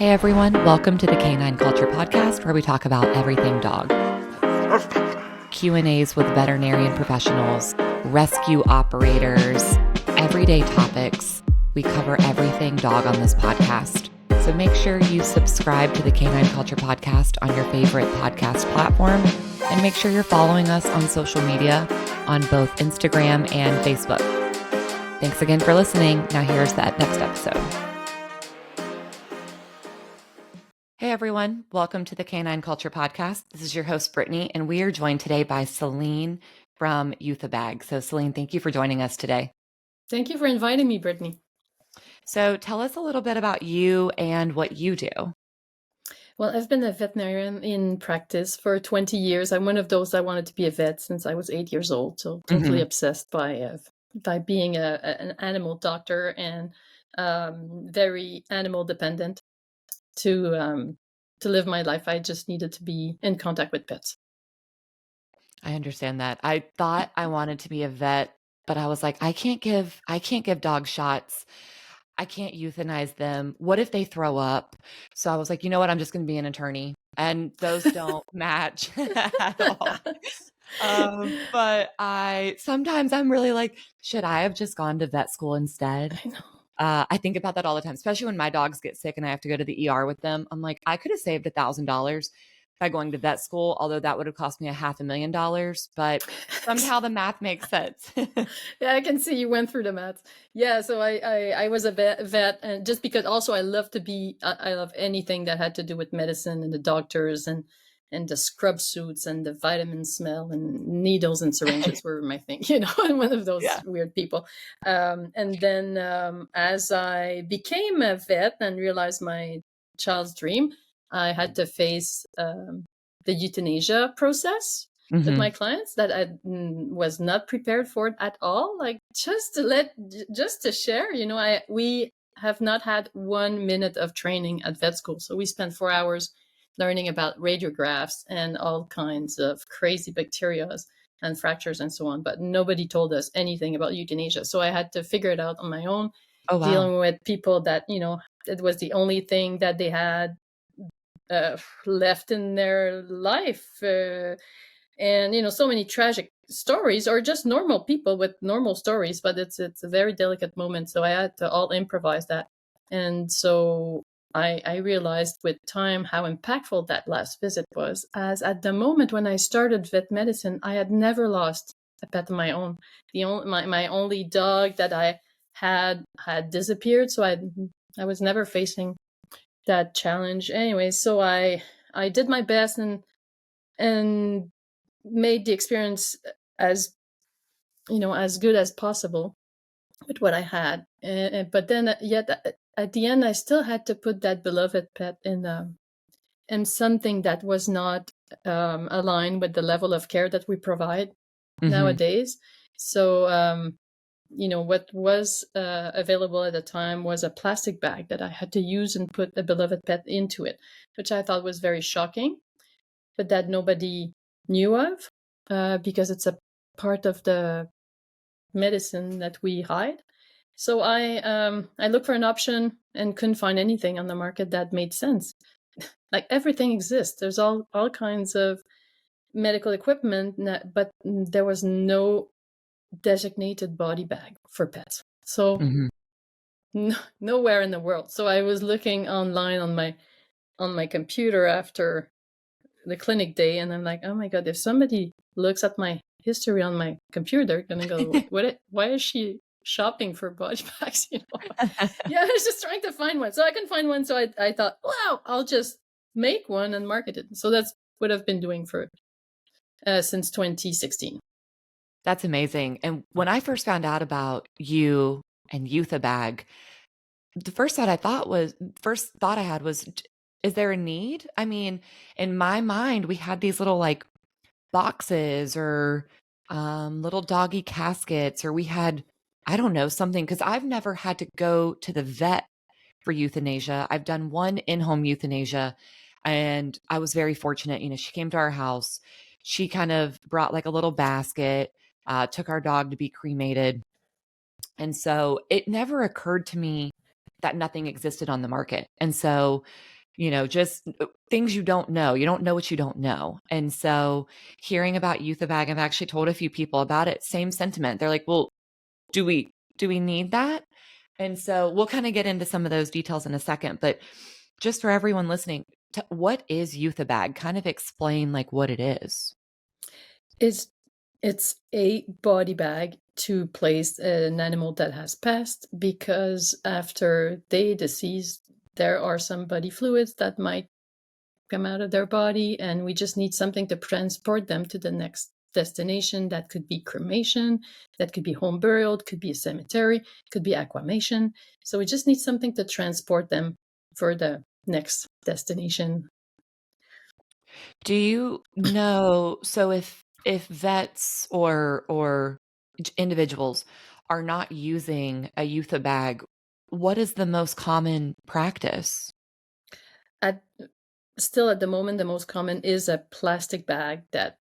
Hey everyone, welcome to the Canine Culture Podcast, where we talk about everything dog. Q&As with veterinarian professionals, rescue operators, everyday topics. We cover everything dog on this podcast. So make sure you subscribe to the Canine Culture Podcast on your favorite podcast platform, and make sure you're following us on social media on both Instagram and Facebook. Thanks again for listening. Now here's that next episode. Hey everyone, welcome to the Canine Culture Podcast. This is your host, Brittany, and we are joined today by Céline from Euthabag. So Céline, thank you for joining us today. Thank you for inviting me, Brittany. So tell us a little bit about you and what you do. Well, I've been a veterinarian in practice for 20 years. I'm one of those that wanted to be a vet since I was 8 years old, so totally obsessed by being an animal doctor and very animal dependent. To live my life, I just needed to be in contact with pets. I understand that. I thought I wanted to be a vet, but I was like, I can't give dog shots. I can't euthanize them. What if they throw up? So I was like, you know what? I'm just going to be an attorney, and those don't match at all. But sometimes I'm really like, should I have just gone to vet school instead? I know. I think about that all the time, especially when my dogs get sick and I have to go to the ER with them. I'm like, I could have saved $1,000 by going to vet school, although that would have cost me $500,000. But somehow the math makes sense. Yeah, I can see you went through the math. Yeah, so I was a vet, and just because also I love anything that had to do with medicine and the doctors and the scrub suits and the vitamin smell and needles and syringes were my thing, I'm one of those weird people. And then as I became a vet and realized my child's dream, I had to face the euthanasia process with my clients that I was not prepared for it at all. Like just to share, we have not had 1 minute of training at vet school. So we spent 4 hours learning about radiographs and all kinds of crazy bacteria and fractures and so on. But nobody told us anything about euthanasia. So I had to figure it out on my own, dealing with people that, it was the only thing that they had left in their life. And, so many tragic stories, or just normal people with normal stories, but it's a very delicate moment. So I had to all improvise that. And so I realized with time how impactful that last visit was, as at the moment when I started vet medicine, I had never lost a pet of my own. My only dog that I had disappeared, so I was never facing that challenge anyway. So I did my best and made the experience as good as possible with what I had. But then yet at the end, I still had to put that beloved pet in something that was not aligned with the level of care that we provide nowadays. So, what was available at the time was a plastic bag that I had to use and put a beloved pet into it, which I thought was very shocking, but that nobody knew of because it's a part of the medicine that we hide. So I looked for an option and couldn't find anything on the market that made sense. Like everything exists. There's all kinds of medical equipment, but there was no designated body bag for pets. So nowhere in the world. So I was looking online on my computer after the clinic day, and I'm like, oh my God, if somebody looks at my history on my computer, they're gonna go, why is she shopping for body bags? Yeah, I was just trying to find one. So I couldn't find one. So I thought, wow, I'll just make one and market it. So that's what I've been doing for since 2016. That's amazing. And when I first found out about you and Euthabag, the first thought I had was, is there a need? I mean, in my mind, we had these little like boxes or little doggy caskets, or we had, I don't know, something, because I've never had to go to the vet for euthanasia. I've done one in-home euthanasia, and I was very fortunate. She came to our house. She kind of brought like a little basket, took our dog to be cremated. And so it never occurred to me that nothing existed on the market. And so, just things you don't know. You don't know what you don't know. And so hearing about Euthabag, I've actually told a few people about it. Same sentiment. They're like, well, do we need that? And so we'll kind of get into some of those details in a second, but just for everyone listening, what is Euthabag? Kind of explain like what it is. It's a body bag to place an animal that has passed, because after they deceased, there are some body fluids that might come out of their body, and we just need something to transport them to the next destination. That could be cremation, that could be home burial, it could be a cemetery, could be aquamation. So we just need something to transport them for the next destination. Do you know, so if vets or individuals are not using a Euthabag, what is the most common practice? At Still, at the moment, the most common is a plastic bag that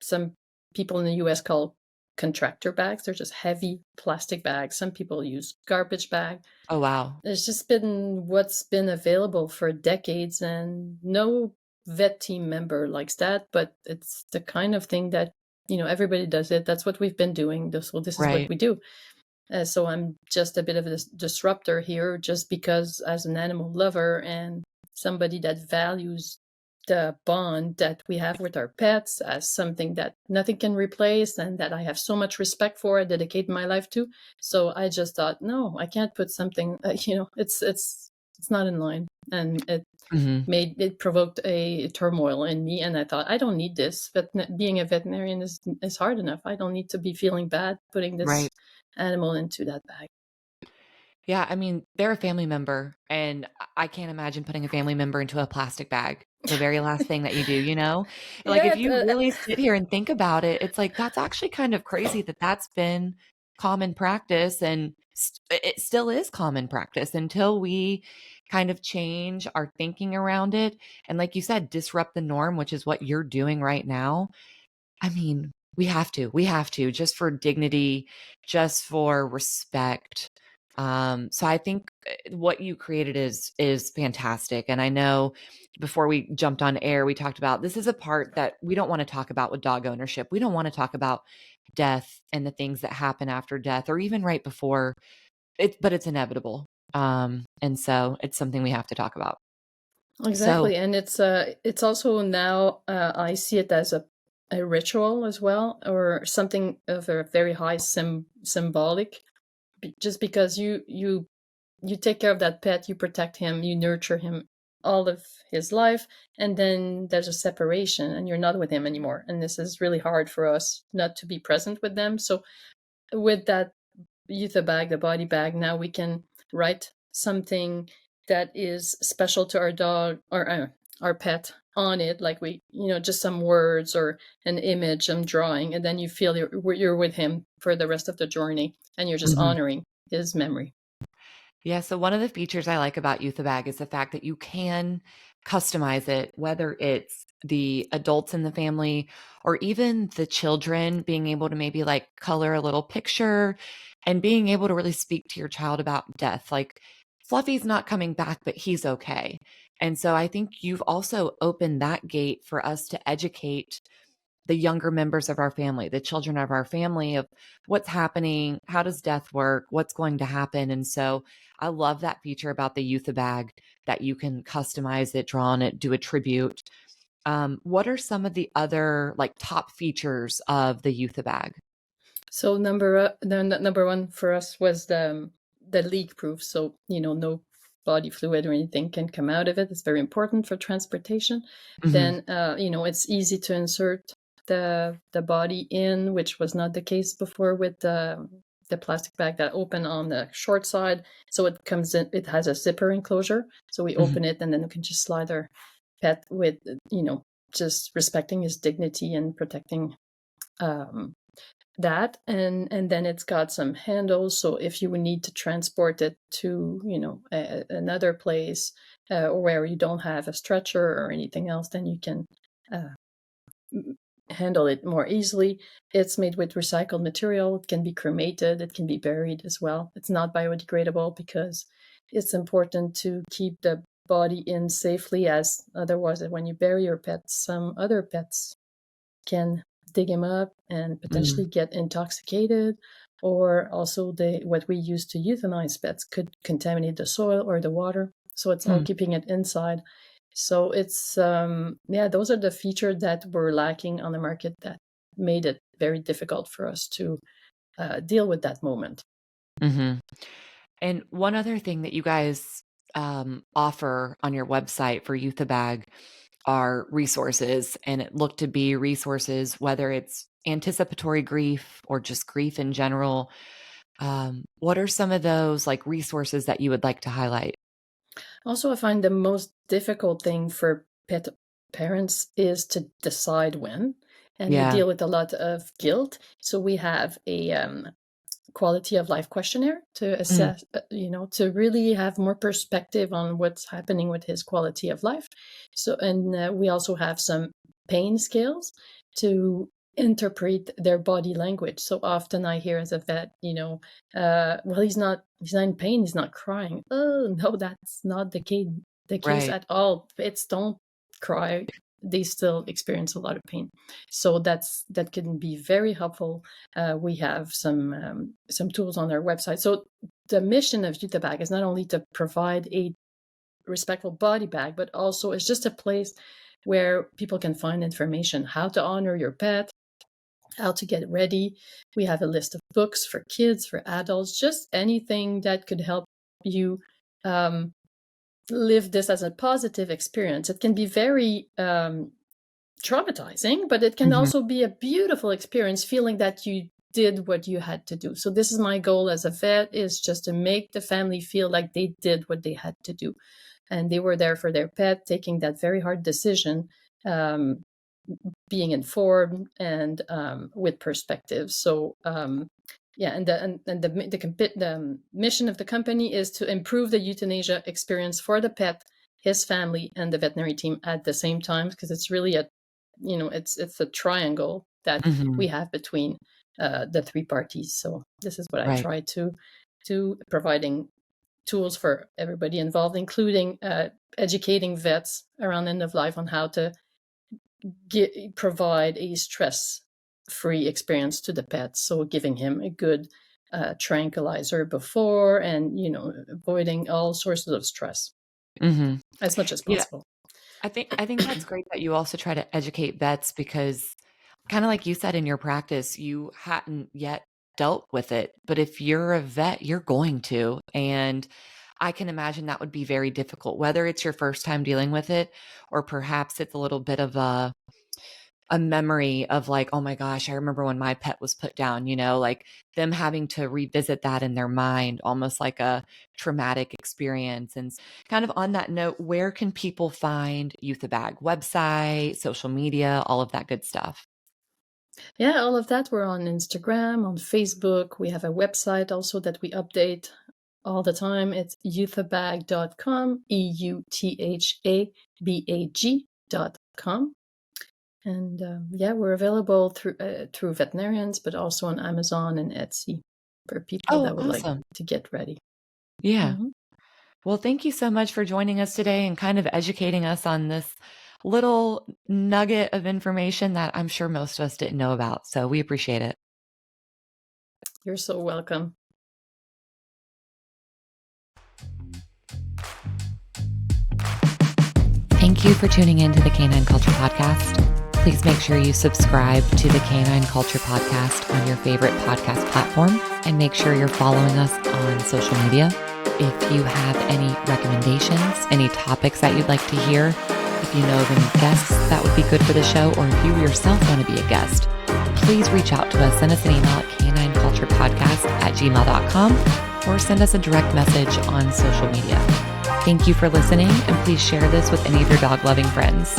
some people in the US call contractor bags. They're just heavy plastic bags. Some people use garbage bag. Oh, wow. It's just been what's been available for decades, and no vet team member likes that, but it's the kind of thing that, everybody does it. That's what we've been doing. So this is what Right. we do. So I'm just a bit of a disruptor here, just because as an animal lover and somebody that values the bond that we have with our pets as something that nothing can replace and that I have so much respect for, I dedicate my life to. So I just thought, no, I can't put something, it's not in line. And Mhm. it provoked a turmoil in me, and I thought, I don't need this. But being a veterinarian is hard enough. I don't need to be feeling bad putting this Right. animal into that bag. Yeah, I mean, they're a family member, and I can't imagine putting a family member into a plastic bag. The very last thing that you do, you know? Like, if Yeah, you really sit here and think about it, it's like, that's actually kind of crazy that that's been common practice, and it still is common practice until we kind of change our thinking around it. And like you said, disrupt the norm, which is what you're doing right now. I mean, we have to just for dignity, just for respect. So I think what you created is fantastic. And I know before we jumped on air, we talked about this is a part that we don't want to talk about with dog ownership. We don't want to talk about death and the things that happen after death or even right before it, but it's inevitable. And so it's something we have to talk about. So, exactly. And it's also now, I see it as a ritual as well, or something of a very high symbolic. Just because you take care of that pet, you protect him, you nurture him all of his life, and then there's a separation and you're not with him anymore. And this is really hard for us not to be present with them. So with that Euthabag, the body bag, now we can write something that is special to our dog or our pet on it, like just some words or an image, some drawing, and then you feel you're with him for the rest of the journey, and you're just mhm. honoring his memory. Yeah, so one of the features I like about Euthabag is the fact that you can customize it, whether it's the adults in the family or even the children being able to maybe like color a little picture and being able to really speak to your child about death. Like Fluffy's not coming back, but he's okay. And so I think you've also opened that gate for us to educate the younger members of our family, the children of our family, of what's happening, how does death work, what's going to happen. And so I love that feature about the Euthabag that you can customize it, draw on it, do a tribute. What are some of the other like top features of the Euthabag? So number one for us was the leak proof. So no body fluid or anything can come out of it. It's very important for transportation. Mhm. Then it's easy to insert the body in, which was not the case before with the plastic bag that open on the short side. So it comes in. It has a zipper enclosure. So we Mhm. open it, and then we can just slide our pet with just respecting his dignity and protecting. Um, that, and then it's got some handles, so if you would need to transport it to another place, or where you don't have a stretcher or anything else, then you can uh, handle it more easily. It's made with recycled material. It can be cremated, it can be buried as well. It's not biodegradable because it's important to keep the body in safely, as otherwise when you bury your pets, some other pets can dig him up and potentially get intoxicated, or also what we use to euthanize pets could contaminate the soil or the water. So it's all keeping it inside. So it's those are the features that were lacking on the market that made it very difficult for us to deal with that moment. Mm-hmm. And one other thing that you guys offer on your website for Euthabag are resources, and it looked to be resources, whether it's anticipatory grief or just grief in general. What are some of those like resources that you would like to highlight? Also, I find the most difficult thing for pet parents is to decide when, and they Yeah. deal with a lot of guilt. So we have a quality of life questionnaire to assess, to really have more perspective on what's happening with his quality of life. So, and we also have some pain scales to interpret their body language. So often I hear as a vet, well, he's not in pain, he's not crying. Oh no, that's not the case Right. at all. Pets don't cry. They still experience a lot of pain. So that can be very helpful. We have some tools on our website. So the mission of Euthabag is not only to provide a respectful body bag, but also it's just a place where people can find information, how to honor your pet, how to get ready. We have a list of books for kids, for adults, just anything that could help you live this as a positive experience. It can be very traumatizing, but it can also be a beautiful experience, feeling that you did what you had to do. So this is my goal as a vet, is just to make the family feel like they did what they had to do. And they were there for their pet, taking that very hard decision, being informed and with perspective. So the mission of the company is to improve the euthanasia experience for the pet, his family, and the veterinary team at the same time, because it's really it's a triangle that we have between the three parties. So this is what I try to providing tools for everybody involved, including educating vets around end of life on how to provide a stress-free experience to the pet. So giving him a good tranquilizer before, and avoiding all sources of stress as much as possible. I think that's great that you also try to educate vets, because kind of like you said, in your practice, you hadn't yet dealt with it. But if you're a vet, you're going to. And I can imagine that would be very difficult, whether it's your first time dealing with it, or perhaps it's a little bit of a memory of like, oh my gosh, I remember when my pet was put down, like them having to revisit that in their mind, almost like a traumatic experience. And kind of on that note, where can people find Euthabag? Website, social media, all of that good stuff? Yeah, all of that. We're on Instagram, on Facebook. We have a website also that we update all the time. It's euthabag.com, euthabag.com. And we're available through veterinarians, but also on Amazon and Etsy for people that would like to get ready. Yeah. Well, thank you so much for joining us today and kind of educating us on this little nugget of information that I'm sure most of us didn't know about. So we appreciate it. You're so welcome. Thank you for tuning in to the Canine Culture Podcast. Please make sure you subscribe to the Canine Culture Podcast on your favorite podcast platform, and make sure you're following us on social media. If you have any recommendations, any topics that you'd like to hear, if you know of any guests that would be good for the show, or if you yourself want to be a guest, please reach out to us. Send us an email at canineculturepodcast@gmail.com, or send us a direct message on social media. Thank you for listening, and please share this with any of your dog-loving friends.